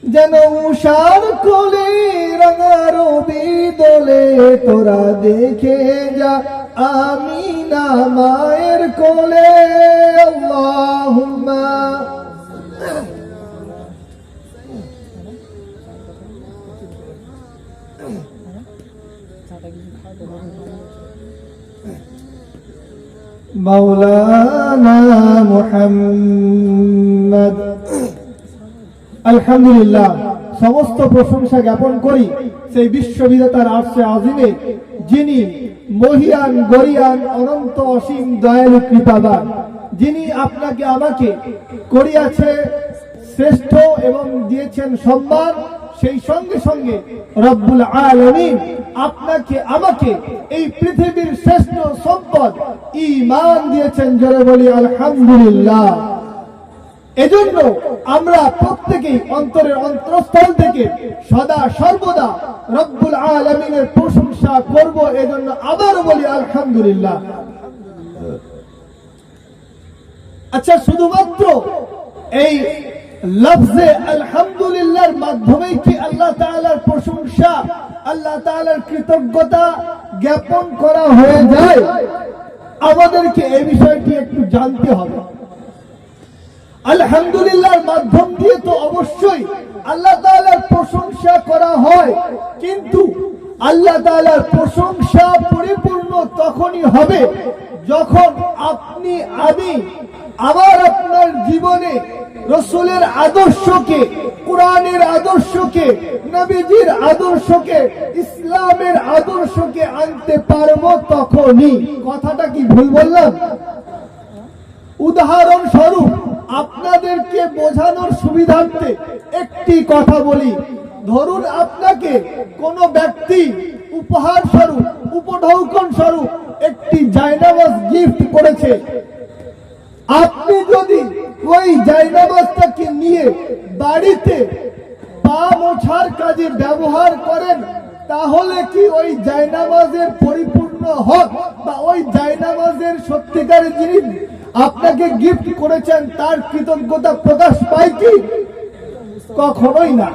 যেন উষার কোলে রাঙা রবি দোলে তোরা দেখে যা আমিনা মায়ের কোলে। আল্লাহুম্মা মাওলানা মুহাম্মদ। আলহামদুলিল্লাহ, সমস্ত প্রশংসা জ্ঞাপন করি সেই বিশ্ববিধাতার আরশে আজিমে, যিনি মহিয়ান গরিয়ান অনন্ত অসীম দয়ালু কৃপাবান, যিনি আপনাকে আমাকে করিয়াছে শ্রেষ্ঠ এবং দিয়েছেন সম্মান। সেই সঙ্গে সঙ্গে রব্বুল আলামিন আপনাকে আমাকে এই পৃথিবীর শ্রেষ্ঠ সম্পদ ঈমান দিয়েছেন। জোরে বলি আলহামদুলিল্লাহ। এজন্য আমরা প্রত্যেকেই অন্তরের অন্তরস্থল থেকে সদা সর্বদা রব্বুল আলামিনের প্রশংসা করব। এজন্য আবার বলি আলহামদুলিল্লাহ। আচ্ছা, শুধুমাত্র এই লফজে আলহামদুলিল্লাহর মাধ্যমেই কি আল্লাহ তাআলার প্রশংসা, আল্লাহ তাআলার কৃতজ্ঞতা জ্ঞাপন করা হয়ে যায়? আমাদেরকে এই বিষয়টি একটু জানতে হবে। আলহামদুলিল্লাহর মাধ্যম দিয়ে তো অবশ্যই আল্লাহ তাআলার প্রশংসা করা হয়, কিন্তু আল্লাহ তাআলার প্রশংসা পরিপূর্ণ তখনই হবে যখন আপনি আমি আবার আপনার জীবনে রাসূলের আদর্শকে, কোরআনের আদর্শকে, নবীজির আদর্শকে, ইসলামের আদর্শকে আনতে পারবো তখনই। কথাটা কি ভুল বললাম? উদাহরণ স্বরূপ আপনাদেরকে বোঝানোর সুবিধার্থে একটি কথা বলি। ধরুন আপনাকে কোনো ব্যক্তি উপহার স্বরূপ, উপঢৌকন স্বরূপ একটি জায়নামাজ গিফট করেছে। আপনি যদি ওই জায়নামাজটাকে নিয়ে বাড়িতে পা মোছার কাজে ব্যবহার করেন, তাহলে কি ওই জায়নামাজের পরিপূর্ণ হক বা ওই জায়নামাজের সত্যিকারের যিনি আপনাকে গিফট করেছেন তার কৃতজ্ঞতা প্রকাশ পায় কি? কখনোই না।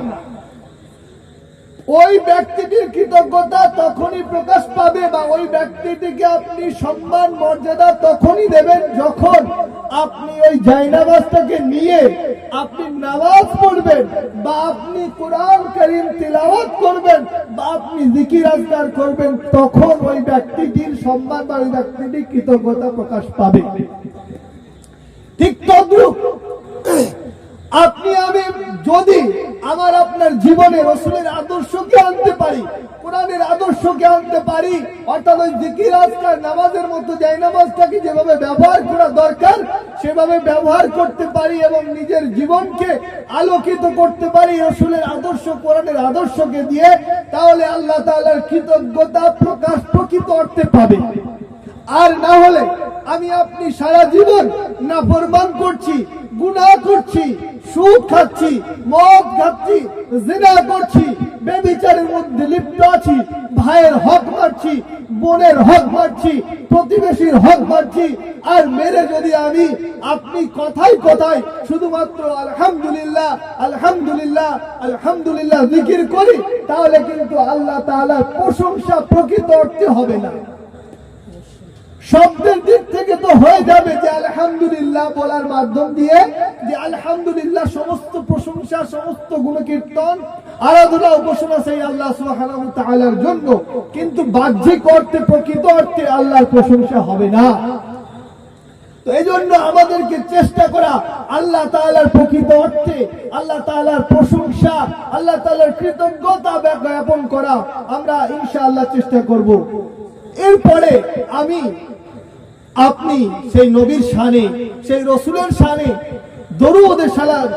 ওই ব্যক্তিটির কৃতজ্ঞতা তখনই প্রকাশ পাবে বা ওই ব্যক্তিটিকে আপনি সম্মান মর্যাদা তখনই দেবেন যখন আপনি ওই জায়নামাজটাকে নিয়ে আপনি নামাজ পড়বেন বা আপনি কোরআন কারীম তিলাওয়াত করবেন বা আপনি জিকির আজকার করবেন, তখন ওই ব্যক্তিটির সম্মান বা ওই ব্যক্তিটির কৃতজ্ঞতা প্রকাশ পাবে। ঠিক তদ্রূপ আপনি আমি যদি আমার আপনার জীবনে রাসূলের আদর্শকে আনতে পারি, কোরআনের আদর্শকে আনতে পারি, অর্থাৎ ওই জিকির আজকার নামাজের মতো জায়নামাজটাকে যেভাবে ব্যবহার করা দরকার সেভাবে ব্যবহার করতে পারি এবং নিজের জীবনকে আলোকিত করতে পারি রাসূলের আদর্শ, কোরআনের আদর্শকে দিয়ে, তাহলে আল্লাহ তাআলার কৃতজ্ঞতা প্রকাশ প্রকৃত অর্থে পাবে। আর না হলে আমি আপনি সারা জীবন নাফরমান করছি, গুনাহ করছি, সুদ খাচ্ছি, মদ খাচ্ছি, জিনা করছি, বেবিচারের মধ্যে লিপ্ত আছি, ভাইয়ের হক মারছি, বোনের হক মারছি, প্রতিবেশীর হক মারছি, আর মেরে যদি আমি আপনি কথায় কথায় শুধুমাত্র আলহামদুলিল্লাহ আলহামদুলিল্লাহ আলহামদুলিল্লাহ জিকির করি, তাহলে কিন্তু আল্লাহ তাআলার প্রশংসা প্রকৃত অর্থে হবে না। শব্দের দিক থেকে তো হয়ে যাবে যে আলহামদুলিল্লাহ বলার মাধ্যম দিয়ে যে আলহামদুলিল্লাহ সমস্ত প্রশংসা, সমস্ত গুণকীর্তন, আরাধনা, উপাসনা সেই আল্লাহ সুবহানাহু ওয়া তাআলার জন্য, কিন্তু বাহ্যিক অর্থে প্রকৃত অর্থে আল্লাহর প্রশংসা হবে না। তো এই জন্য আমাদেরকে চেষ্টা করা আল্লাহ তাআলার প্রকৃত অর্থে আল্লাহ তাআলার প্রশংসা, আল্লাহ তাআলার কৃতজ্ঞতা জ্ঞাপন করা আমরা ইনশাআল্লাহ চেষ্টা করব। এরপরে আমি আপনি সেই নবীর শানে, সেই রাসূলের শানে দরুদ ও সালাম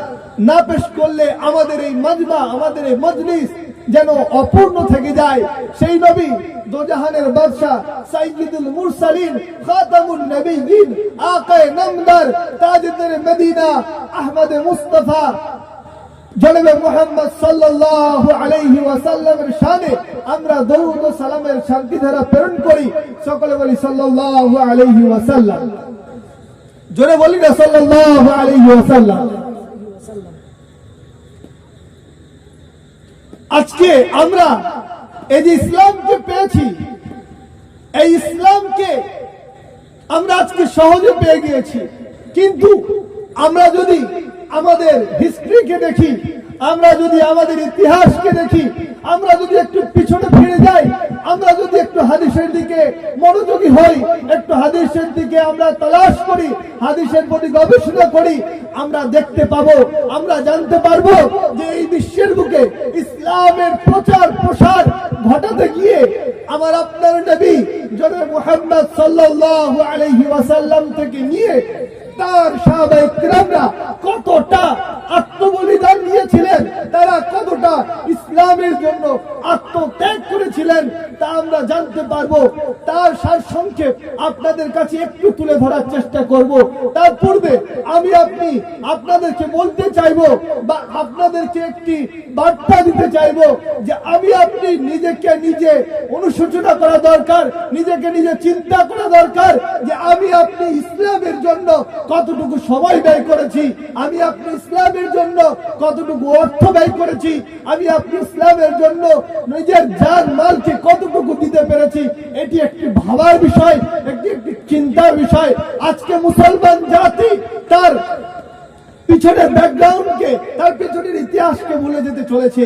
না পেশ করলে আমাদের এই মাজমা, আমাদের এই মজলিস যেন অপূর্ণ থেকে যায়। সেই নবী দোজাহানের বাদশা, সাইয়্যিদুল মুরসালিন, খাতামুন নবিয়্যিন, আকায়ে নামদার, তাজদার মদিনা, আহমদ মুস্তাফা জনাবে মুহাম্মদ সাল্লাল্লাহু আলাইহি ওয়াসাল্লামের শানে আমরা দরুদ ও সালামের শান্তি ধারা প্রেরণ করি। সকলে বলি সাল্লাল্লাহু আলাইহি ওয়াসাল্লাম। জোরে বলি না সাল্লাল্লাহু আলাইহি ওয়াসাল্লাম। আজকে আমরা এই যে ইসলামকে পেয়েছি, এই ইসলামকে আমরা আজকে সহজে পেয়ে গিয়েছি, কিন্তু আমরা যদি আমাদের হিস্ট্রিকে দেখি, আমরা যদি আমাদের ইতিহাসকে দেখি, আমরা যদি একটু পিছনে ফিরে যাই, আমরা যদি একটু হাদিসের দিকে মনোযোগী হই, একটু হাদিসের দিকে আমরা তালাশ করি, হাদিসের প্রতি গবেষণা করি, আমরা দেখতে পাবো, আমরা জানতে পারবো যে এই বিশ্বের বুকে ইসলামের প্রচার প্রসার ঘটাতে গিয়ে আমার আপনার নবী জনাব মুহাম্মদ সাল্লাল্লাহু আলাইহি ওয়াসাল্লাম থেকে নিয়ে তার সাহাবায়ে কিরামরা কতটা আত্মবলিদান দিয়েছিলেন, তারা কতটা ইসলামের জন্য আত্মত্যাগ করেছিলেন, তা আমরা জানতে পারবো। তার সারসংক্ষেপ আপনাদের কাছে একটু তুলে ধরার চেষ্টা করব। তার পূর্বে আমি আপনাদেরকে বলতে চাইবো বা আপনাদেরকে একটি বার্তা দিতে চাইবো যে আমি আপনি নিজেকে নিজে অনুশোচনা করা দরকার, নিজেকে নিজে চিন্তা করা দরকার যে আমি আপনি ইসলামের জন্য কতটুকু সময় ব্যয় করেছি, আমি আপনি ইসলামের জন্য কতটুকু অর্থ ব্যয় করেছি, আমি আপনি ইসলামের জন্য নিজের জান মালকে কতটুকু দিতে পেরেছি। এটি একটি ভাবার বিষয়, একটি চিন্তার বিষয়। আজকে মুসলমান জাতি তার পিছনের ব্যাকগ্রাউন্ডকে, তার পিছনের ইতিহাসকে ভুলে যেতে চলেছে,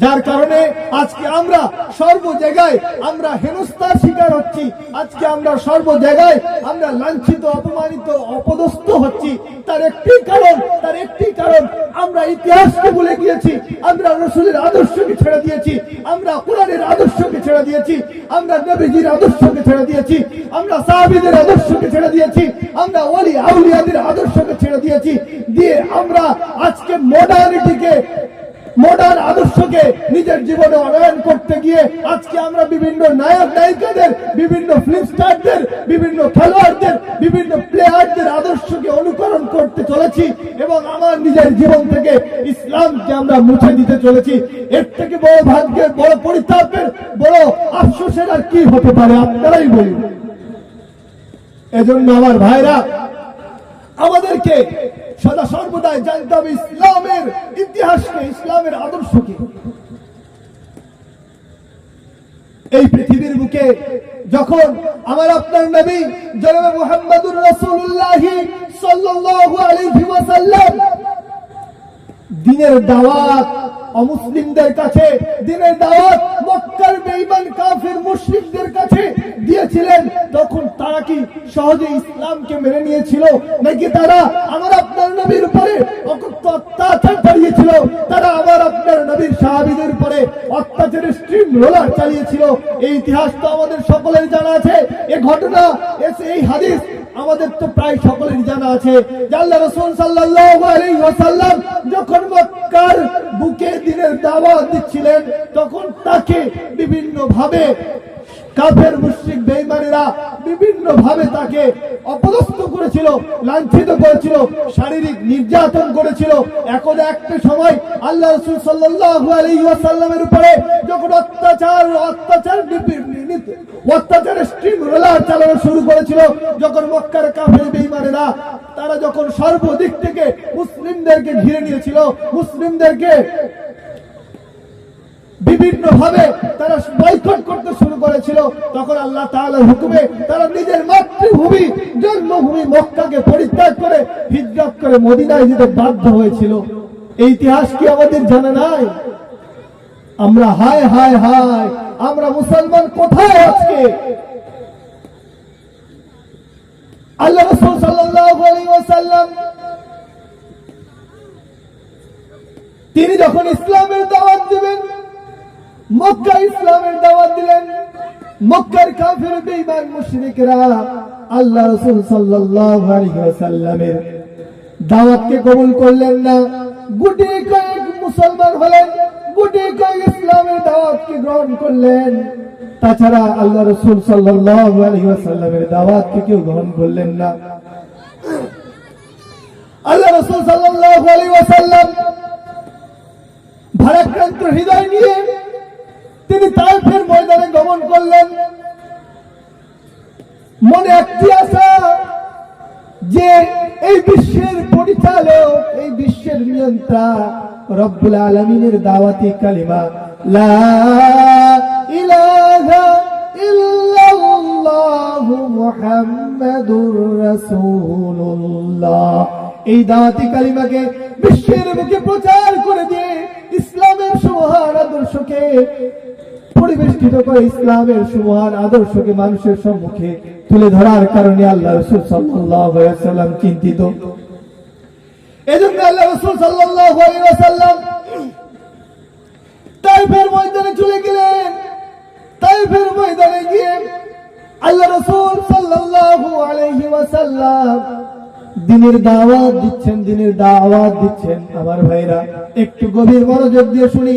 যার কারণে আজকে আমরা সর্ব জায়গায় আমরা হেনস্থার শিকার হচ্ছি। আজকে আমরা সর্ব জায়গায় আমরা লাঞ্ছিত, অপমানিত, অপদস্থ হচ্ছি। তার একটি কারণ আমরা ইতিহাসকে ভুলে গিয়েছি, আমরা রাসূলের আদর্শকে ছেড়ে দিয়েছি, আমরা কোরআনের আদর্শকে ছেড়ে দিয়েছি, আমরা নবীজির আদর্শকে ছেড়ে দিয়েছি, আমরা সাহাবীদের আদর্শকে ছেড়ে দিয়েছি, আমরা ওলি আউলিয়াদের আদর্শকে ছেড়ে দিয়েছি, দিয়ে আমরা আজকে মডার্ন আদর্শকে নিজের জীবনে অনয়ন করতে গিয়ে আজকে আমরা বিভিন্ন নায়ক নায়িকাদের, বিভিন্ন ফিল্ম স্টারদের, বিভিন্ন খেলোয়াড়দের, বিভিন্ন প্লেয়ারদের আদর্শকে অনুকরণ করতে চলেছি এবং আমার নিজের জীবন থেকে ইসলামকে আমরা মুছে দিতে চলেছি। এর থেকে বড় ভাগ্যের, বড় পরিতাপের, বড় আফসোসের আর কি হতে পারে, আপনারাই বলুন। এজন্য আমার ভাইরা, আমাদেরকে সদা সর্বদাই জানতে হবে ইসলামের ইতিহাসকে, ইসলামের আদর্শকে। এই পৃথিবীর বুকে যখন আমার আপনার নবী জনাব মুহাম্মদুর রাসূলুল্লাহ সাল্লাল্লাহু আলাইহি ওয়াসাল্লাম দ্বীনের দাওয়াত অমুসলিমদের কাছে, দ্বীনের দাওয়াত মক্কার বেঈমান কাফির মুশরিকদের কাছে দিয়েছিলেন, তখন তারা কি সহজে ইসলামকে মেনে নিয়েছিল, নাকি তারা আমার আপনার নবীর উপরে অত্যাচার চালিয়েছিল? তারা আমার আপনার নবীর সাহাবীদের উপরে অত্যাচারের স্ট্রিম রোলার চালিয়েছিল। এই ইতিহাস তো আমাদের সকলের জানা আছে, এই ঘটনা, এই হাদিস আমাদের তো প্রায় সকলেরই জানা আছে। আল্লাহ রাসূল সাল্লাল্লাহু আলাইহি ওয়াসাল্লাম যখন মক্কার বুকে দ্বীনের দাওয়াত দিচ্ছিলেন, তখন তাকে বিভিন্ন ভাবে কাফের মুশরিক বেঈমানেরা বিভিন্ন ভাবে তাকে অপদস্থ করেছিল, লাঞ্ছিত করেছিল, শারীরিক নির্যাতন করেছিল। এখন একটা সময় আল্লাহ রাসূল সাল্লাল্লাহু আলাইহি ওয়াসাল্লামের উপরে যখন অত্যাচারের স্ট্রিম রোলার চালানো শুরু করেছিল, যখন মক্কার কাফের বেঈমানেরা তারা যখন সর্বদিক থেকে মুসলিমদেরকে ঘিরে নিয়েছিল, মুসলিমদেরকে বিভিন্ন ভাবে তারা বয়কট করতে শুরু করেছিল, তখন আল্লাহ তাআলার হুকুমে তারা নিজের মাতৃভূমি, জন্মভূমি মক্কাকে পরিত্যাগ করে হিজরত করে মদিনায় যেতে বাধ্য হয়েছিল। এই ইতিহাস কি আমাদের জানা নাই? আমরা হায় হায় হায়, আমরা মুসলমান কোথায় আজকে? আল্লাহ রাসূল সাল্লাল্লাহু আলাইহি ওয়াসাল্লাম তিনি যখন ইসলামের দাওয়াত দিবেন, মক্কা ইসলামের দাওয়াত দিলেন, মক্কার কাফির বেঈমান মুশরিকরা আল্লাহ রাসূল সাল্লাল্লাহু আলাইহি ওয়াসাল্লামের দাওয়াতকে কবুল করলেন না। গুটি কয়েক মুসলমান হলেন, গুটি কয়েক ইসলামের দাওয়াতকে গ্রহণ করলেন, তাছাড়া আল্লাহ রাসূল সাল্লাল্লাহু আলাইহি ওয়াসাল্লামের দাওয়াতকে কেউ গ্রহণ করলেন না। আল্লাহ রাসূল সাল্লাল্লাহু আলাইহি ওয়াসাল্লাম ভারাক্রান্ত হৃদয় নিয়ে তিনি তায়েফের ময়দানে গমন করলেন। মনে একটি আশা যে এই বিশ্বের পরিচালক, এই বিশ্বের নিয়ন্ত্রক রব্বুল আলামিনের দাওয়াতি কালিমা লা ইলাহা ইল্লাল্লাহু মুহাম্মাদুর রাসূলুল্লাহ, এই দাওয়াতি কালিমাকে বিশ্বের বুকে প্রচার করে দিয়ে ইসলামের সুমহান আদর্শকে পরিবেষ্টিত করে, ইসলামের সুমহান আদর্শকে মানুষের সম্মুখে তুলে ধরার কারণে আল্লাহ রাসূল সাল্লাল্লাহু আলাইহি ওয়াসাল্লাম চিন্তিত। এজন্য আল্লাহ রাসূল সাল্লাল্লাহু আলাইহি ওয়াসাল্লাম তায়েফের ময়দানে চলে গেলেন। তায়েফের ময়দানে গিয়ে আল্লাহ রাসূল সাল্লাল্লাহু আলাইহি ওয়াসাল্লাম দ্বীনের দাওয়াত দিচ্ছেন, দ্বীনের দাওয়াত দিচ্ছেন। আমার ভাইরা একটু গভীর মনোযোগ দিয়ে শুনি।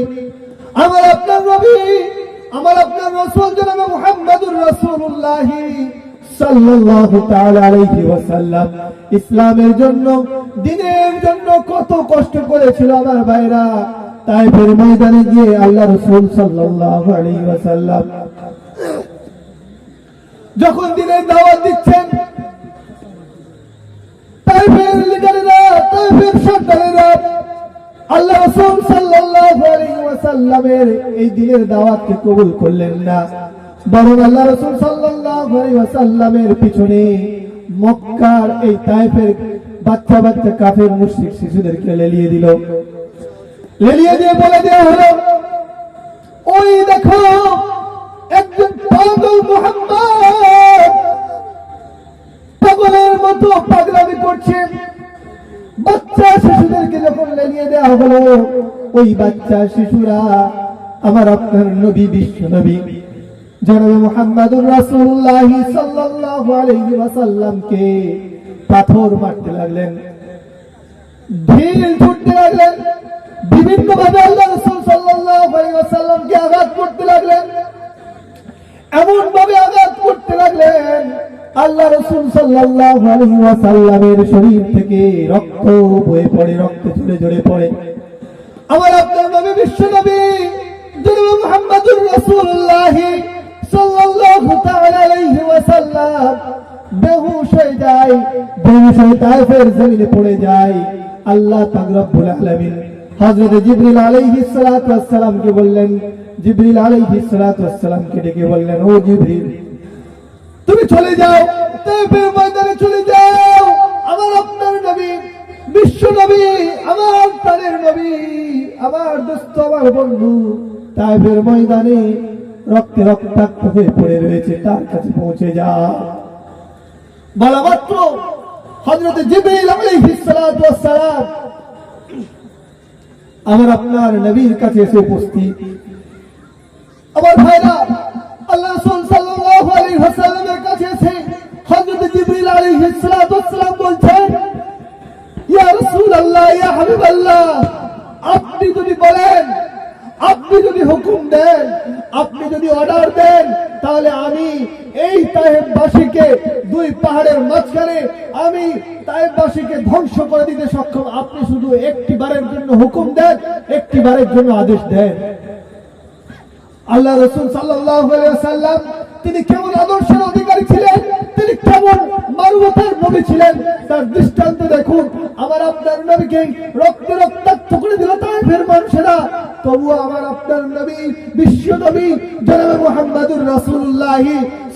আমার আপনার নবী, আমার আপনার রাসূল জনাব মুহাম্মদুর রাসূলুল্লাহ সাল্লাল্লাহু তাআলা আলাইহি ওয়াসাল্লাম ইসলামের জন্য, দ্বীনের জন্য কত কষ্ট করেছিল আমার ভাইরা। তায়েফের ময়দানে গিয়ে আল্লাহ রাসূল সাল্লাল্লাহু আলাইহি ওয়াসাল্লাম যখন দ্বীনের দাওয়াত দিচ্ছেন, তায়েফের লিডারেরা, তায়েফের সর্দারেরা আল্লাহ রাসূল সাল্লাল্লাহু আলাইহি ওয়াসাল্লামের এই দ্বীনের দাওয়াতকে কবুল করলেন না, বরং আল্লাহ রাসূল সাল্লাল্লাহু আলাইহি ওয়াসাল্লামের পিছনে মক্কার এই তায়েফের বাচ্চা বাচ্চা কাফের মুশরিক শিশুদেরকে লেলিয়ে দিল। লেলিয়ে দিয়ে বলে দেওয়া হলো, ওই দেখো একজন পাগল মুহাম্মদ পাগলের মতো পাগলামি করছে। বাচ্চা শিশুদেরকে যখন লেলিয়ে দেওয়া হলো, ওই বাচ্চা শিশুরা আমার আপনার নবী, বিশ্ব নবী জনাবে মুহাম্মদুর রাসূলুল্লাহ সাল্লাল্লাহু আলাইহি ওয়াসাল্লামকে পাথর মারতে লাগলেন, ঢিল ছুটতে লাগলেন, বিভিন্ন ভাবে আল্লাহ রাসূল সাল্লাল্লাহু আলাইহি ওয়াসাল্লামকে আঘাত করতে লাগলেন। এমন ভাবে আঘাত করতে লাগলেন আল্লাহ রাসূল সাল্লাল্লাহু আলাইহি ওয়াসাল্লামের শরীর থেকে রক্ত বয়ে পড়ে, রক্ত ঝরে ঝরে পড়ে। আমার আপনার নবী, বিশ্ব নবী জনাব মুহাম্মদুর রাসূলুল্লাহ সাল্লাল্লাহু তাআলা আলাইহি ওয়াসাল্লাম বেহুশ হয়ে যায়, বেহুশ হয়ে তায়েফের জমিনে পড়ে যায়। আল্লাহ পাক রব্বুল আলামিন হযরত জিবরিল আলাইহিস সালাতু ওয়াস সালামকে বললেন, জিবরিল আলাইহিস সালাতু ওয়াস সালামকে ডেকে বললেন, ও জিবরিল তুমি চলে যাও, তায়েফের ময়দানে চলে যাও। আমার আপনার নবী, বিশ্ব নবী, আমার প্রাণের নবী, আমার দোস্ত, আমার বন্ধু তায়েফের ময়দানে রক্তে রক্তাক্ত হয়ে পড়ে রয়েছে, তার কাছে পৌঁছে যাও। বলা মাত্র হযরত জিবরিল আলাইহিস সালাতু ওয়াস সালাম আমার আপনার নবীর কাছে এসে উপস্থিত। আমার ভাইরা, আল্লাহ রাসূল সাল্লাল্লাহু আলাইহি ওয়াসাল্লামের কাছে এসে হযরত জিবরিল আলাইহিস সালাতু ওয়াস সালাম বলছেন, ইয়া রাসূলুল্লাহ, ইয়া হাবিবাল্লাহ, আপনি যদি বলেন, আপনি যদি হুকুম দেন, আপনি যদি অর্ডার দেন, তাহলে আমি এই তায়েফবাসীকে, দুই পাহাড়ের মাঝখানে আমি তায়েফবাসীকে ধ্বংস করে দিতে সক্ষম। আপনি শুধু একটি বারের জন্য হুকুম দেন, একটি বারের জন্য আদেশ দেন। আল্লাহ রাসূল সাল্লাল্লাহু আলাইহি ওয়াসাল্লাম তিনি কেমন আদর্শের অধিকারী ছিলেন, তিনি কেমন মানবতার নবী ছিলেন, তার দৃষ্টান্ত দেখুন। আমার আপনার নবীকে রক্তে রক্তাক্ত করে দিল তায়েফের মানুষেরা, তবুও আমার আপনার নবী, বিশ্ব নবী জনাবে মুহাম্মদুর রাসূলুল্লাহ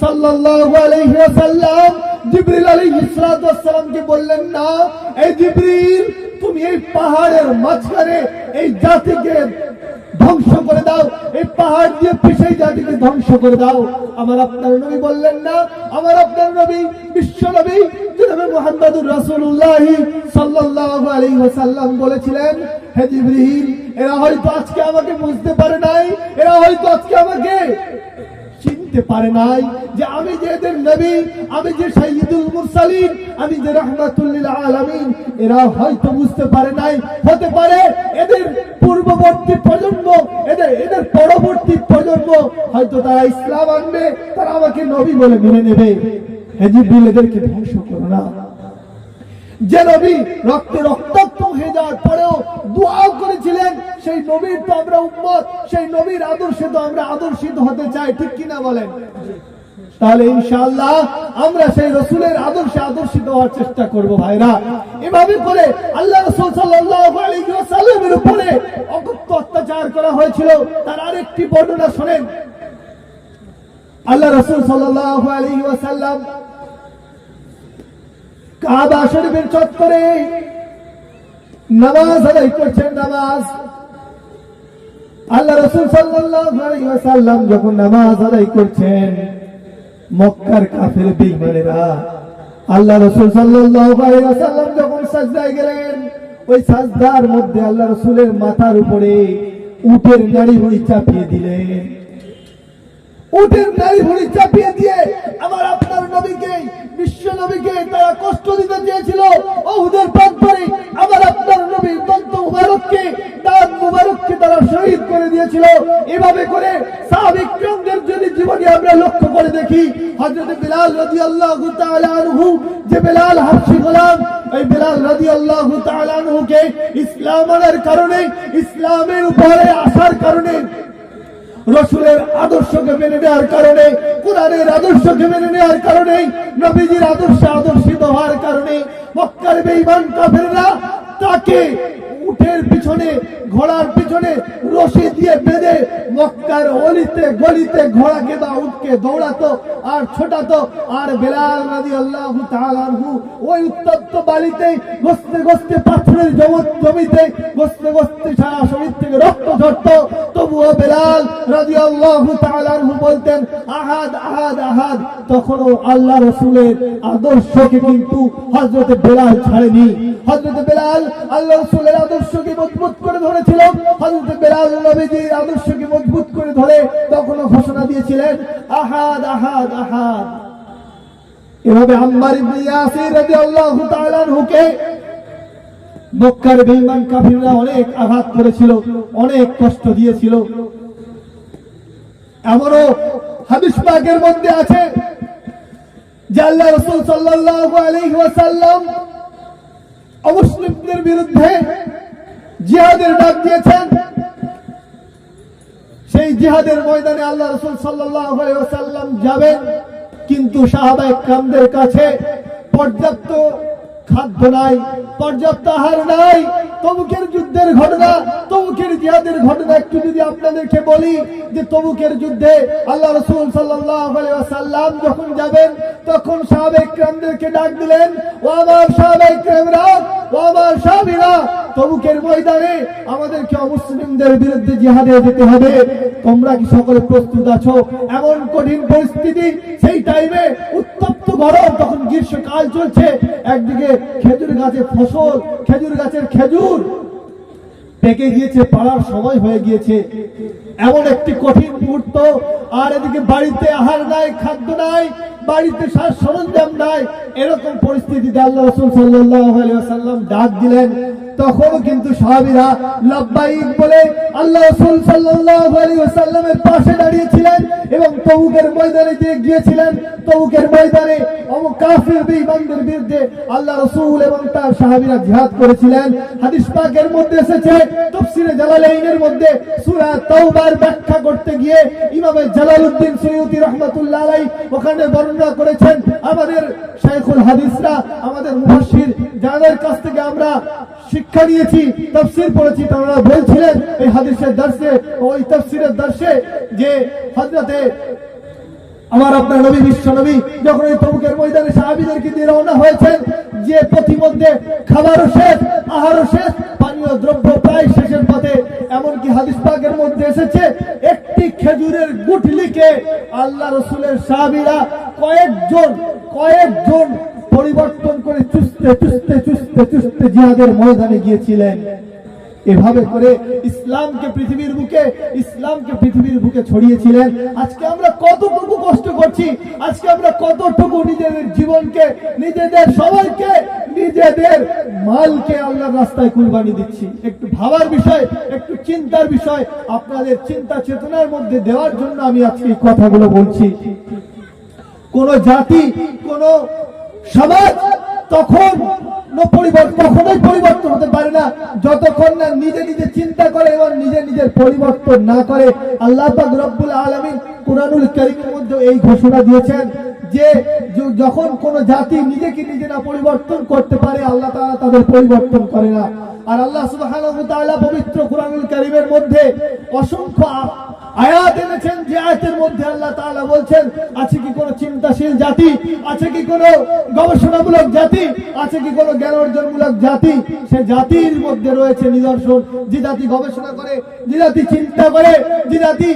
সাল্লাল্লাহু আলাইহি ওয়াসাল্লাম জিবরিল আলাইহিস সালাতু ওয়াস সালামকে বললেন না, এই জিবরিল তুমি এই পাহাড়ের মাঝখানে এই জাতিকে ধ্বংস করে দাও, এই পাহাড় দিয়ে পিছে জাতিকে ধ্বংস করে দাও। আমার আপনার নবী বললেন না, আমার আপনার নবী, বিশ্ব নবী জনাবে মুহাম্মদুর রাসূলুল্লাহ সাল্লাল্লাহু আলাইহি ওয়াসাল্লাম বলেছিলেন, হে জিবরিল, এরা হয়তো আজকে আমাকে বুঝতে পারে নাই, এরা হয়তো আজকে আমাকে চিনতে পারে নাই যে আমি যে এদের নবী, আমি যে সাইয়্যিদুল মুরসালিন, আমি যে রাহমাতুল লিল আলামিন। এরা হয়তো বুঝতে পারে নাই, হতে পারে এদের পূর্ববর্তী প্রজন্ম, এদের পরবর্তী প্রজন্ম হয়তো তারা ইসলাম আনবে, তারা আমাকে নবী বলে মেনে নেবে। হে জিবরিল, এদেরকে ধ্বংস করো না। যে নবী রক্তে রক্তাক্ত হয়ে যাওয়ার পরেও দোয়া করেছিলেন, সেই নবীর তো আমরা উম্মত, সেই নবীর আদর্শে তো আমরা আদর্শিত হতে চাই, ঠিক কিনা বলেন? তাহলে ইনশাআল্লাহ আমরা সেই রাসূলের আদর্শে আদর্শিত হওয়ার চেষ্টা করব ভাইরা। এভাবে করে আল্লাহ রাসূল সাল্লাল্লাহু আলাইহি ওয়াসাল্লামের উপরে অকথ্য অত্যাচার করা হয়েছিল। তার আরেকটি বর্ণনা শুনেন। আল্লাহ রাসূল সাল্লাল্লাহু আলাইহি ওয়াসাল্লাম কাবা শরীফের চত্বরে নামাজ আদায় করছেন। নামাজ আল্লাহ রাসূল সাল্লাল্লাহু আলাইহি ওয়াসাল্লাম যখন নামাজ আদায় করছেন, মক্কার কাফের বেঈমানেরা আল্লাহ রাসূল সাল্লাল্লাহু আলাইহি ওয়াসাল্লাম যখন সাজদায় গেলেন, ওই সাজদার মধ্যে আল্লাহ রাসূলের মাথার উপরে উটের নাড়ি ভুঁড়ি চাপিয়ে দিলেন। উটের নাড়ি ভুঁড়ি চাপিয়ে দিয়ে আমার আপনার নবীকে, বিশ্ব নবীকে তারা কষ্ট দিতে চেয়েছিল। উহুদের প্রান্তরে আমার আপনার নবীর দন্ত মুবারককে, দাঁত মুবারককে তারা শহীদ করে দিয়েছিল। এভাবে করে সাহাবী কিরামদের যদি জীবনী আমরা লক্ষ্য করে দেখি, হযরত বিলাল রাদিয়াল্লাহু তাআলা আনহু, যে বিলাল হাবশী গোলাম, এই বিলাল রাদিয়াল্লাহু তাআলা আনহুকে ইসলাম আনার কারণে, ইসলামের উপরে আসার কারণে, রাসূলের আদর্শকে মেনে নেওয়ার কারণে, কোরআনের আদর্শকে মেনে নেওয়ার কারণে, নবীজির আদর্শে আদর্শিত হওয়ার কারণে মক্কার বেঈমান কাফেররা তাকে উটের পিছনে, ঘোড়ার পিছনে রশি দিয়ে বেঁধে মক্কার অলিতে গলিতে ঘোড়াকে বা উটকে দৌড়াতো আর ছোটাতো। আর বিলাল রাদিয়াল্লাহু তাআলা আনহু ওই উত্তপ্ত বালিতে গস্তে গস্তে পাথরের জমিতে গস্তে গস্তে সারা শরীর থেকে রক্ত ঝরতো। তবুও বিলাল রাদিয়াল্লাহু তাআলা আনহু বলতেন আহাদ আহাদ আহাদ। তখনও আল্লাহ রাসূলের আদর্শকে কিন্তু হযরত বিলাল ছাড়েনি। হযরত বিলাল আল্লাহ রাসূলের আদর্শকে মজবুত করে ধরেছিল। হযরত বিলাল নবীজির আদর্শকে মজবুত করে ধরে তখনও ঘোষণা দিয়েছিলেন আহাদ আহাদ আহাদ। এভাবে আম্মার ইবনে ইয়াসির রাদিয়াল্লাহু তাআলা আনহুকে মক্কার বেঈমান কাফিররা অনেক আঘাত করেছিল, অনেক কষ্ট দিয়েছিল। এমনও হাদিস পাকের মধ্যে আছে যে আল্লাহ রাসূল সাল্লাল্লাহু আলাইহি ওয়াসাল্লাম অমুসলিমদের বিরুদ্ধে জিহাদের ডাক দিয়েছেন। সেই জিহাদের ময়দানে আল্লাহ রাসূল সাল্লাল্লাহু আলাইহি ওয়াসাল্লাম যাবেন, কিন্তু সাহাবায়ে কিরামদের কাছে পর্যাপ্ত খাদ্য নাই, পর্যাপ্ত আহার নাই। তবুকের যুদ্ধের ঘটনা, তবুকের জিহাদের ঘটনা একটু যদি আপনাদেরকে বলি, যে তবুকের যুদ্ধে আল্লাহ রাসূল সাল্লাল্লাহু আলাইহি ওয়াসাল্লাম যখন যাবেন, তখন সাহাবায়ে কিরামদেরকে ডাক দিলেন, ও আমার সাহাবায়ে কিরামরা, ও আমার সাহাবীরা, তবুকের ময়দানে আমাদেরকে অমুসলিমদের বিরুদ্ধে জিহাদে যেতে হবে। তোমরা কি সকলে প্রস্তুত আছো? এমন কঠিন পরিস্থিতি, সেই টাইমে উত্তপ্ত গরম, তখন গ্রীষ্মকাল চলছে, একদিকে খেজুর গাছে ফসল, খেজুর গাছের খেজুর পেকে গিয়েছে, পাড়ার সময় হয়ে গিয়েছে, এমন একটি কঠিন মুহূর্ত। আর এদিকে বাড়িতে আহার নাই, খাদ্য নাই, বাড়িতে সাজ সরঞ্জাম নাই। এরকম পরিস্থিতিতে আল্লাহ রাসূল সাল্লাল্লাহু আলাইহি ওয়াসাল্লাম ডাক দিলেন। তখনও কিন্তু সাহাবীরা লাব্বাইক বলে আল্লাহ রাসূল সাল্লাল্লাহু আলাইহি ওয়াসাল্লামের পাশে দাঁড়িয়েছিলেন এবং তবুকের ময়দানে যে গিয়েছিলেন, তবুকের ময়দানে কাফির বেঈমানদের বিরুদ্ধে আল্লাহ রাসূল এবং তার সাহাবীরা জিহাদ করেছিলেন। হাদিস পাকের মধ্যে এসেছে, তাফসীরে জালালাইনের মধ্যে সূরা তাওবার ব্যাখ্যা করতে গিয়ে ইমাম জালালউদ্দিন সৈয়দী রাহমাতুল্লাহ আলাইহি ওখানে বর্ণনা করেছেন। আমাদের শাইখুল হাদিসরা, আমাদের মুফাসসির যাদের কাছ থেকে আমরা শিক্ষা নিয়েছি, তাফসীর পড়েছি, তারা বলছিলেন এই হাদিসের দর্শে, ওই তাফসীরের দর্শে, যে হযরতে আমার আপনার নবী, বিশ্ব নবী যখন এই তবুকের ময়দানে সাহাবীদেরকে দিয়ে রওনা হয়েছেন, যে পথিমধ্যে খাবারও শেষ, আহারও শেষ, পানীয় দ্রব্য প্রায় শেষের পথে। এমনকি হাদিস পাকের মধ্যে এসেছে, একটি খেজুরের গুঠলিকে আল্লাহ রাসূলের সাহাবীরা কয়েকজন পরিবর্তন করে চুষতে চুষতে চুষতে চুষতে জিহাদের ময়দানে গিয়েছিলেন। এভাবে করে ইসলামকে পৃথিবীর বুকে ছড়িয়েছিলেন। আজকে আমরা কতটুকু কষ্ট করছি, আজকে আমরা কতটুকু নিজেদের জীবনকে, নিজেদের সবাইকে, নিজেদের মালকে আল্লাহর রাস্তায় কুরবানি দিচ্ছি। একটু ভাবার বিষয়, একটু চিন্তার বিষয়, আপনাদের চিন্তা চেতনার মধ্যে দেওয়ার জন্য আমি আজকে এই কথাগুলো বলছি। কোন জাতি, কোন সমাজ তখন কখনোই পরিবর্তন হতে পারে না যতক্ষণ না নিজে নিজে চিন্তা করে এবং নিজের পরিবর্তন না করে। আল্লাহ পাক রব্বুল আলামিন কুরআনুল কারীমের মধ্যে এই ঘোষণা দিয়েছেন যে যখন কোন জাতি নিজেকে নিজে না পরিবর্তন করতে পারে আল্লাহ তাআলা তাদের পরিবর্তন করে না। আর আল্লাহ সুবহানাহু ওয়া তাআলা পবিত্র কুরআনুল কারীমের মধ্যে অসংখ্য আয়াত এনেছেন, যে আয়াতের মধ্যে আল্লাহ তাআলা বলছেন আছে কি কোন চিন্তাশীল জাতি, আছে কি কোন গবেষণামূলক জাতি, আছে কি কোন জ্ঞান অর্জনমূলক জাতি। সে জাতির মধ্যে রয়েছে নিদর্শন। যে জাতি গবেষণা করে, যে জাতি চিন্তা করে, যে জাতি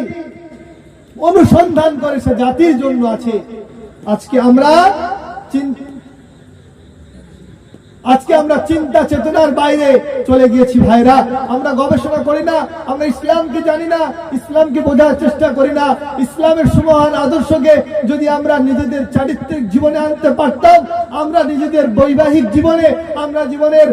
অনুসন্ধান করে, সে জাতির জন্য আছে। আজকে আমরা চিন্তা চেতনার বাইরে চলে গিয়েছি ভাইরা। আমরা গবেষণা করি না, আমরা ইসলামকে জানি না, ইসলামকে বোঝার চেষ্টা করি না। ইসলামের সুমহান আদর্শকে যদি আমরা নিজেদের চারিত্রিক জীবনে আনতে পারতাম, আমরা নিজেদের বৈবাহিক জীবনে, আমরা জীবনের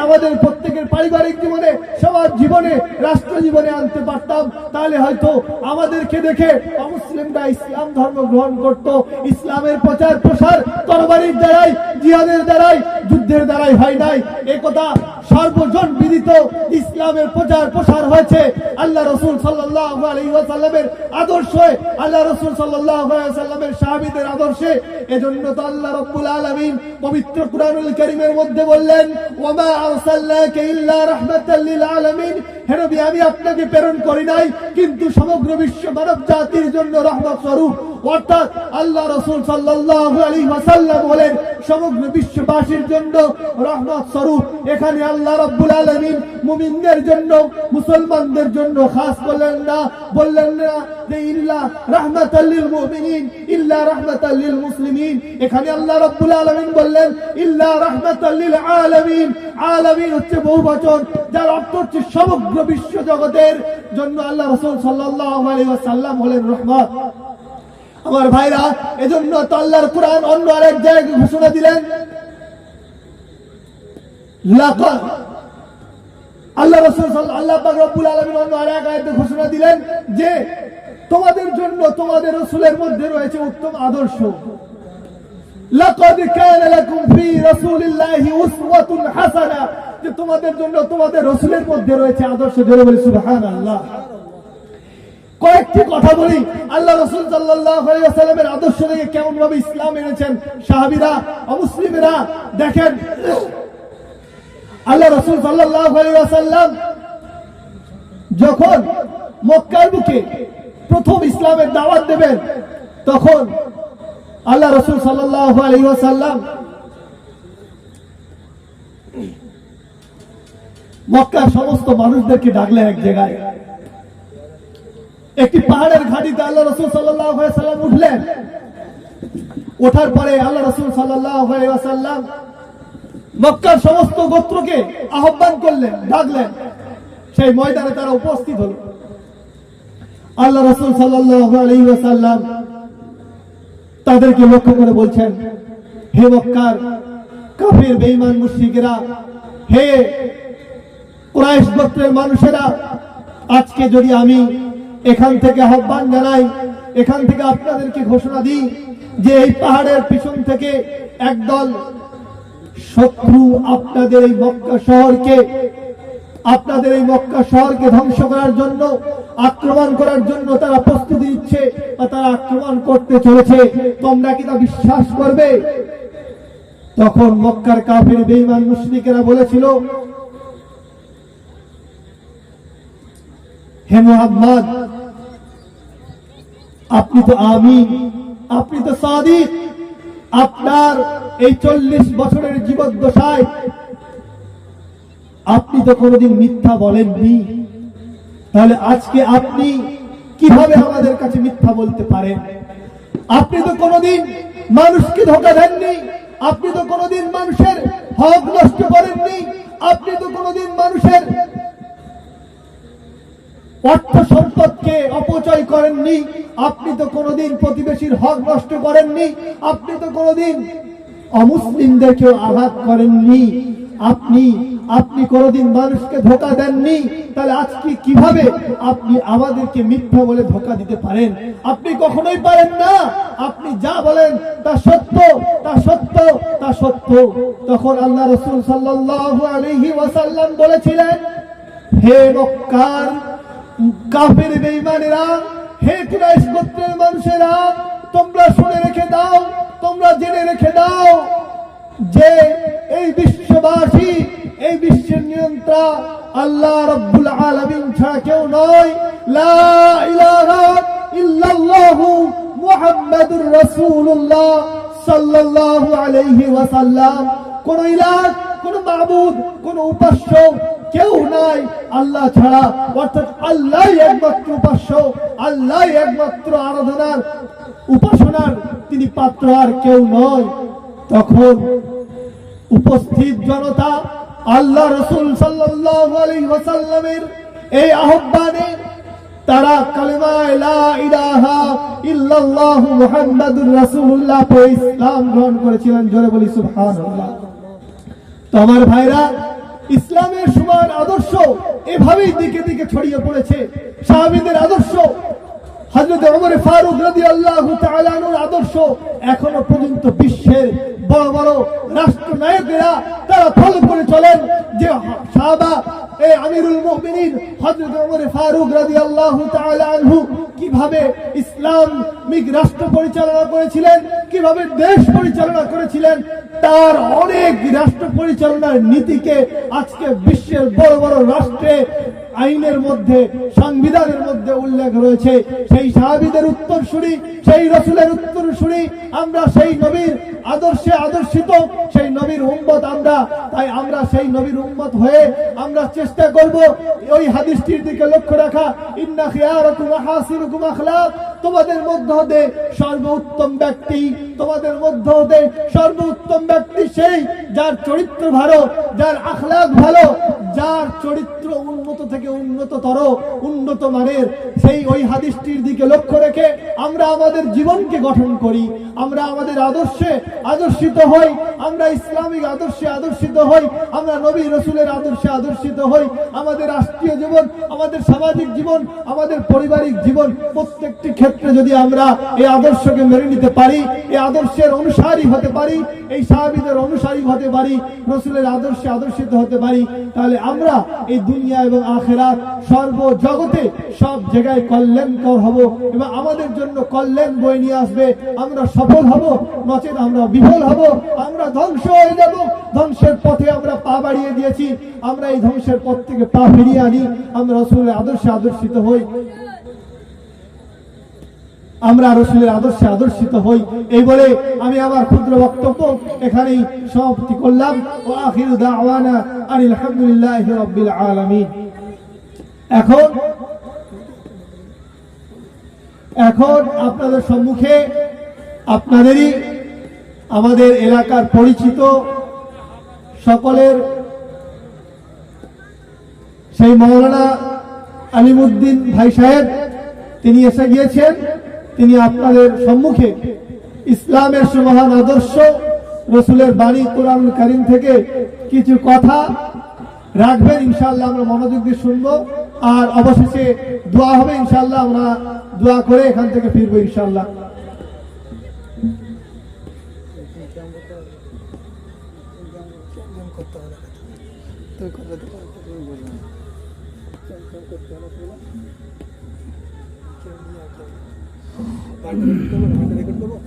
আমাদের প্রত্যেকের পারিবারিক জীবনে, সবার জীবনে, রাষ্ট্র জীবনে আনতে পারতাম, তাহলে হয়তো আমাদেরকে দেখে অমুসলিমরা ইসলাম ধর্ম গ্রহণ করত। ইসলামের প্রচার প্রসার তরবারির দ্বারাই, জিহাদের দ্বারাই, যুদ্ধের দ্বারাই হয় নাই, একথা সর্বজন বিদিত। ইসলামের প্রচার প্রসার হয়েছে আল্লাহ রাসূল সাল্লাল্লাহু আলাইহি ওয়াসাল্লামের আদর্শে, আল্লাহ রাসূল সাল্লাল্লাহু আলাইহি ওয়াসাল্লামের সাহাবীদের আদর্শে। এজন্য তো আল্লাহ রাব্বুল আলামিন পবিত্র কুরআনুল কারীমের মধ্যে বললেন, ওয়া মা আরসালনাকা ইল্লা রাহমাতাল লিল আলামিন, হে নবী আমি আপনাকে প্রেরণ করি নাই কিন্তু সমগ্র বিশ্ব মানব জাতির জন্য রহমত স্বরূপ। অর্থাৎ আল্লাহ রাসূল সাল্লাল্লাহু আলাইহি ওয়াসাল্লাম বলেন সমগ্র বিশ্ববাসীর জন্য রহমত স্বরূপ। এখানে আল্লাহ রাব্বুল আলামিন মুমিনদের জন্য, মুসলমানদের জন্য খাস বললেন না যে ইল্লা রাহমাতাল লিল মুমিনিন, ইল্লা রাহমাতাল লিল মুসলিমিন। এখানে আল্লাহ রাব্বুল আলামিন বললেন ইল্লা রাহমাতাল লিল আলামিন। আলামিন হচ্ছে বহুবচন, যার অর্থ হচ্ছে সমগ্র বিশ্ব জগতের জন্য আল্লাহ রাসূল সাল্লাল্লাহু আলাইহি ওয়াসাল্লাম হলেন রহমত। আমার ভাইরা, এজন্য তো আল্লাহর কুরআন অন্য আরেক জায়গায় ঘোষণা দিলেন, লাকাদ আল্লাহ রাসূল আল্লাহ পাক রব্বুল আলামিন অন্য আরেক আয়াতে ঘোষণা দিলেন যে তোমাদের জন্য তোমাদের রাসূলের মধ্যে রয়েছে উত্তম আদর্শ। লাকাদ কানা লাকুম ফি রাসূলিল্লাহি উসওয়াতুন হাসানাহ, যে তোমাদের জন্য তোমাদের রাসূলের মধ্যে রয়েছে আদর্শ। জোরে বলি সুবহানাল্লাহ। কয়েকটি কথা বলি, আল্লাহ রাসূল সাল্লাল্লাহু আলাইহি ওয়াসাল্লামের আদর্শ থেকে কেমন ভাবে ইসলাম এনেছেন সাহাবীরা, অমুসলিমরা। দেখেন আল্লাহ রাসূল সাল্লাল্লাহু আলাইহি ওয়াসাল্লাম যখন মক্কার বুকে প্রথম ইসলামের দাওয়াত দেবেন, তখন আল্লাহ রাসূল সাল্লাল্লাহু আলাইহি ওয়াসাল্লাম মক্কার সমস্ত মানুষদেরকে ডাকলেন এক জায়গায়। একটি পাহাড়ের ঘাটিতে আল্লাহ রাসূল সাল্লাল্লাহু আলাইহি ওয়াসাল্লাম উঠলেন। ওঠার পরে আল্লাহ রাসূল সাল্লাল্লাহু আলাইহি ওয়াসাল্লাম মক্কার সমস্ত গোত্রকে আহ্বান করলেন, ডাকলেন। সেই ময়দানে তারা উপস্থিত হলো। আল্লাহ রাসূল সাল্লাল্লাহু আলাইহি ওয়াসাল্লাম তাদেরকে লক্ষ্য করে বলছেন, হে মক্কার কাফির বেঈমান মুশরিকেরা, হে কুরাইশ গোত্রের মানুষেরা, আজকে যদি আমি এখান থেকে আহ্বান জানাই, এখান থেকে আপনাদেরকে ঘোষণা দিই যে এই পাহাড়ের পিছন থেকে একদল শত্রু আপনাদের এই মক্কা শহরকে ধ্বংস করার জন্য, আক্রমণ করার জন্য তারা প্রস্তুতি নিচ্ছে বা তারা আক্রমণ করতে চলেছে, তোমরা কি তা বিশ্বাস করবে? তখন মক্কার কাফির বেঈমান মুশরিকেরা বলেছিল, হে মুহাম্মদ, আপনি তো আমিন, আপনি তো সাদিক, আপনার এই 40 বছরের জীবদ্দশায় আপনি তো কোনোদিন মিথ্যা বলেননি, তাহলে আজকে আপনি কিভাবে আমাদের কাছে মিথ্যা বলতে পারেন? আপনি তো কোনোদিন মানুষকে ধোঁকা দেননি, আপনি তো কোনোদিন মানুষের হক নষ্ট করেননি, আপনি তো কোনোদিন মানুষের অর্থ সম্পদকে অপচয় করেননি, আপনি তো কোনোদিন প্রতিবেশীর হক নষ্ট করেননি, আপনি তো কোনোদিন অমুসলিমদেরকেও আঘাত করেননি। আপনি আপনি কোনোদিন মানুষকে ধোঁকা দেননি, তাহলে আজকে কিভাবে আপনি আমাদেরকে মিথ্যা বলে ধোঁকা দিতে পারেন? আপনি কখনোই পারেন না। আপনি যা বলেন তা সত্য, তা সত্য, তা সত্য। তখন আল্লাহ রাসূল সাল্লাল্লাহু আলাইহি ওয়াসাল্লাম বলেছিলেন, হে মক্কার কাফের বেঈমানেরা, হে কুরাইশ গোত্রের মানুষেরা, তোমরা শুনে রেখে দাও, তোমরা জেনে রেখে দাও যে এই বিশ্ববাসী, এই বিশ্বের নিয়ন্ত্রণ আল্লাহ রাব্বুল আলামিন ছাড়া কেউ নয়। লা ইলাহা ইল্লাল্লাহু মুহাম্মাদুর রাসূলুল্লাহ সাল্লাল্লাহু আলাইহি ওয়াসাল্লাম। কোন ইলাহ, কোন মাবুদ, কোন উপাস্য কেউ নাই আল্লাহ ছাড়া, অর্থাৎ আল্লাহই একমাত্র উপাস্য, আল্লাহই একমাত্র আরাধনার উপাসনার তিনি পাত্র, আর কেউ নয়। তখন উপস্থিত জনতা আল্লাহ রাসূল সাল্লাল্লাহু আলাইহি ওয়াসাল্লামের এই আহ্বানে তারা কালেমা লা ইলাহা ইল্লাল্লাহু মুহাম্মাদুর রাসূলুল্লাহ পড়ে ইসলাম গ্রহণ করেছিলেন। জোরে বলি সুবহানাল্লাহ। তো আমার ভাইরা, ইসলামের সমান আদর্শ এভাবেই দিকে দিকে ছড়িয়ে পড়েছে। সাহাবীদের আদর্শ, হযরত ওমর ফারুক রাদিয়াল্লাহু তাআলা আনহুর আদর্শ এখনো পর্যন্ত বিশ্বের বড় বড় রাষ্ট্রনায়কেরা তারা ফলো করে চলেন। যে সাহাবা আমিরুল মুমিনিন হযরত ওমর ফারুক রাদিয়াল্লাহু তাআলা আনহু কিভাবে ইসলামিক রাষ্ট্র পরিচালনা করেছিলেন, কিভাবে দেশ পরিচালনা করেছিলেন, তার অনেক রাষ্ট্র পরিচালনার নীতিকে আজকে বিশ্বের বড় বড় রাষ্ট্রে আইনের মধ্যে, সংবিধানের মধ্যে উল্লেখ রয়েছে। সেই সাহাবীদের উত্তরসূরি, সেই রাসূলের উত্তরসূরি আমরা, সেই নবীর আদর্শে আদর্শিত সেই নবীর উম্মত আমরা। তাই আমরা সেই নবীর উম্মত হয়ে আমরা চেষ্টা করব ওই হাদিসটির দিকে লক্ষ্য রাখা, ইন্না খিয়ারাকুম আহসিনুকুম আখলাক, তোমাদের মধ্যে হতে সর্বোত্তম ব্যক্তি, তোমাদের মধ্যে হতে সর্বোত্তম ব্যক্তি সেই যার চরিত্র ভালো, যার আখলাক ভালো, যার চরিত্র উন্নত থেকে উন্নততর, উন্নত মানের। সেই ওই হাদিসটির দিকে লক্ষ্য রেখে আমরা আমাদের জীবনকে গঠন করি, আমরা আমাদের আদর্শে আদর্শিত হই, আমরা ইসলামিক আদর্শে আদর্শিত হই, আমরা নবী রাসূলের আদর্শে আদর্শিত হই। আমাদের রাষ্ট্রীয় জীবন, আমাদের সামাজিক জীবন, আমাদের পারিবারিক জীবন, প্রত্যেকটি ক্ষেত্রে যদি আমরা এই আদর্শকে মেনে নিতে পারি, এই আদর্শের অনুসারী হতে পারি, এই সাহাবীদের অনুসারী হতে পারি, রাসূলের আদর্শে আদর্শিত হতে পারি, তাহলে আমরা এই দুনিয়া এবং আখিরাত সর্ব জগতে সব জায়গায় কল্যাণকর হব এবং আমাদের জন্য কল্যাণ বয়ে নিয়ে আসবে। আমরা সফল হব, নচেত আমরা বিফল হব, আমরা ধ্বংস হয়ে যাব। ধ্বংসের পথে আমরা পা বাড়িয়ে দিয়েছি, আমরা এই ধ্বংসের পথ থেকে পা ফিরিয়ে আনি, আমরা রাসূলের আদর্শে আদর্শিত হই, আমরা রাসূলের আদর্শে আদর্শিত হই। এই বলে আমি আমার ক্ষুদ্র বক্তব্য এখানেই সমাপ্তি করলাম। ওয়া আখিরু দাওয়ানা আনিল হামদুলিল্লাহি রাব্বিল আলামিন। এখন আপনাদের সম্মুখে আপনাদেরই আমাদের এলাকার পরিচিত সকলের সেই মাওলানা আলিমউদ্দিন ভাই সাহেব তিনি এসে গিয়েছেন। তিনি আপনাদের সম্মুখে ইসলামের সুমহান আদর্শ, রাসূলের বাণী কোরআনুল কারীম থেকে কিছু কথা রাখবেন। ইনশাআল্লাহ আমরা মনোযোগ দিয়ে শুনবো, আর অবশেষে দোয়া হবে। ইনশাআল্লাহ আমরা দোয়া করে এখান থেকে ফিরবো ইনশাআল্লাহ। রেকর্ড করবো।